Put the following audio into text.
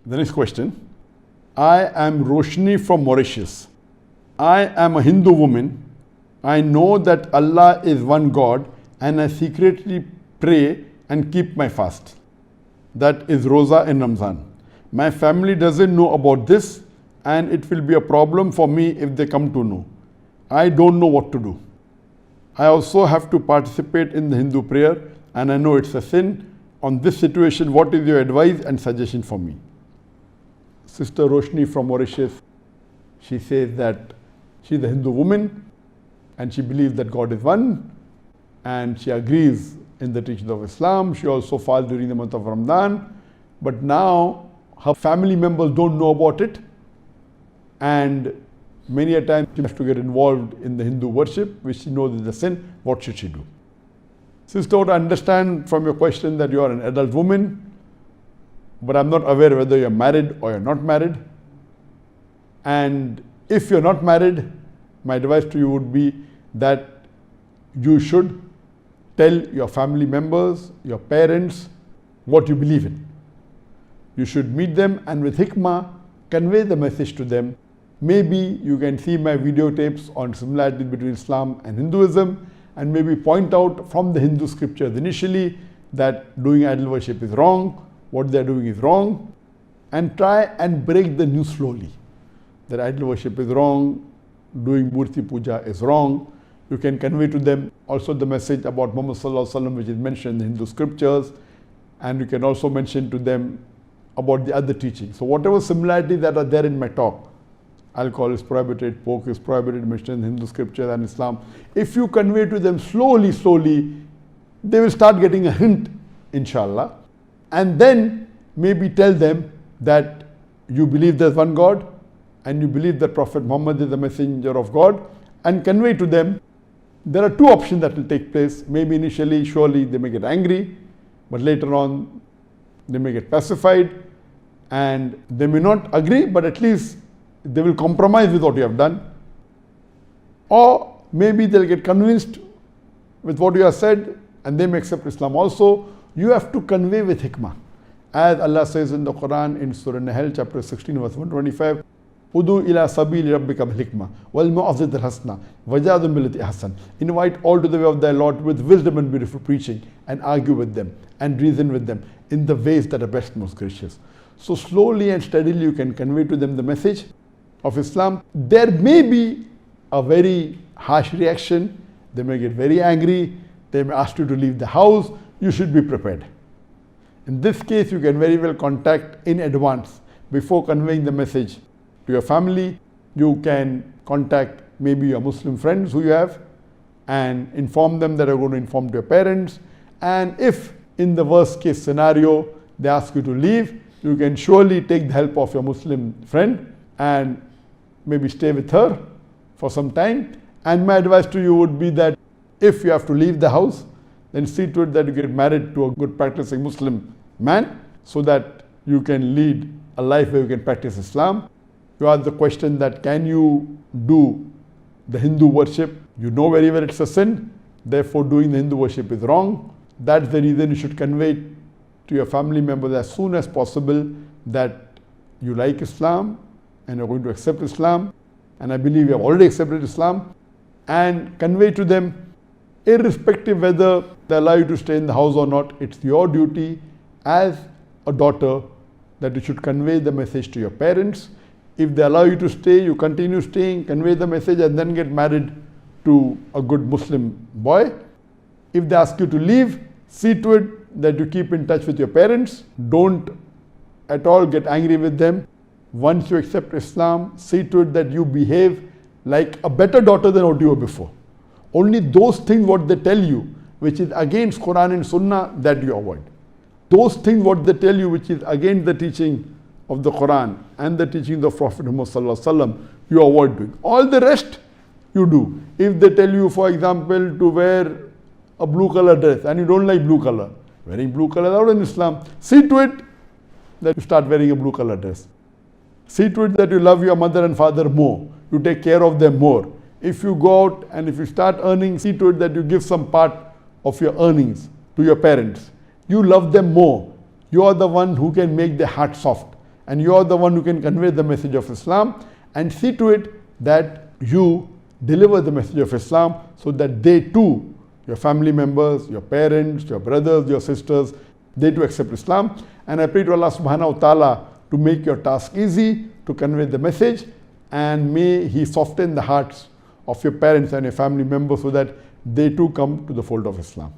The next question. I am Roshni from Mauritius. I am a Hindu woman. I know that Allah is one God and I secretly pray and keep my fast. That is Rosa in Ramzan. My family doesn't know about this and it will be a problem for me if they come to know. I don't know what to do. I also have to participate in the Hindu prayer and I know it's a sin. On this situation, what is your advice and suggestion for me? Sister Roshni from Mauritius, she says that she's a Hindu woman and she believes that God is one and she agrees in the teachings of Islam. She also fasts during the month of Ramadan, but now her family members don't know about it and many a time she has to get involved in the Hindu worship, which she knows is a sin. What should she do? Sister, I understand from your question that you are an adult woman, but I'm not aware whether you're married or you're not married. And if you're not married, my advice to you would be that you should tell your family members, your parents, what you believe in. You should meet them and with hikmah, convey the message to them. Maybe you can see my videotapes on similarities between Islam and Hinduism and maybe point out from the Hindu scriptures initially that doing idol worship is wrong, what they are doing is wrong, and try and break the news slowly. That idol worship is wrong, doing Murti Puja is wrong. You can convey to them also the message about Muhammad Sallallahu Alaihi Wasallam, which is mentioned in the Hindu scriptures, and you can also mention to them about the other teachings. So whatever similarities that are there in my talk, alcohol is prohibited, pork is prohibited, mentioned in Hindu scripture and Islam. If you convey to them slowly, they will start getting a hint, inshallah. And then maybe tell them that you believe there's one God and you believe that Prophet Muhammad is the messenger of God, and convey to them there are two options that will take place. Maybe initially, surely they may get angry, but later on they may get pacified and they may not agree, but at least they will compromise with what you have done. Or maybe they'll get convinced with what you have said and they may accept Islam also. You have to convey with hikmah. As Allah says in the Quran in Surah Nahl chapter 16 verse 125, Udu ila sabili rabbika bil hikmah wal mu'azzid al hasna wajadun billati ahsan. Invite all to the way of thy Lord with wisdom and beautiful preaching, and argue with them and reason with them in the ways that are best, most gracious. So slowly and steadily you can convey to them the message of Islam. There may be a very harsh reaction. They may get very angry. They may ask you to leave the house. You should be prepared. In this case, you can very well contact in advance before conveying the message to your family. You can contact maybe your Muslim friends who you have and inform them that you're going to inform to your parents. And if in the worst case scenario they ask you to leave, you can surely take the help of your Muslim friend and maybe stay with her for some time. And my advice to you would be that if you have to leave the house, then see to it that you get married to a good practicing Muslim man so that you can lead a life where you can practice Islam. You ask the question that can you do the Hindu worship? You know very well it's a sin, therefore doing the Hindu worship is wrong. That's the reason you should convey to your family members as soon as possible that you like Islam and you're going to accept Islam, and I believe you have already accepted Islam, and convey to them, irrespective whether they allow you to stay in the house or not, it's your duty as a daughter that you should convey the message to your parents. If they allow you to stay, you continue staying, convey the message and then get married to a good Muslim boy. If they ask you to leave, see to it that you keep in touch with your parents. Don't at all get angry with them. Once you accept Islam, see to it that you behave like a better daughter than what you were before. Only those things what they tell you which is against Quran and Sunnah, that you avoid. Those things what they tell you which is against the teaching of the Quran and the teaching of Prophet Muhammad Sallallahu Alaihi Wasallam, you avoid doing. All the rest you do. If they tell you, for example, to wear a blue color dress and you don't like blue color, wearing blue color is out in Islam, see to it that you start wearing a blue color dress. See to it that you love your mother and father more. You take care of them more. If you go out and if you start earning, see to it that you give some part of your earnings to your parents. You love them more. You are the one who can make their heart soft and you are the one who can convey the message of Islam, and see to it that you deliver the message of Islam so that they too, your family members, your parents, your brothers, your sisters, they too accept Islam. And I pray to Allah subhanahu wa ta'ala to make your task easy, to convey the message, and may He soften the hearts of your parents and your family members so that they too come to the fold of Islam.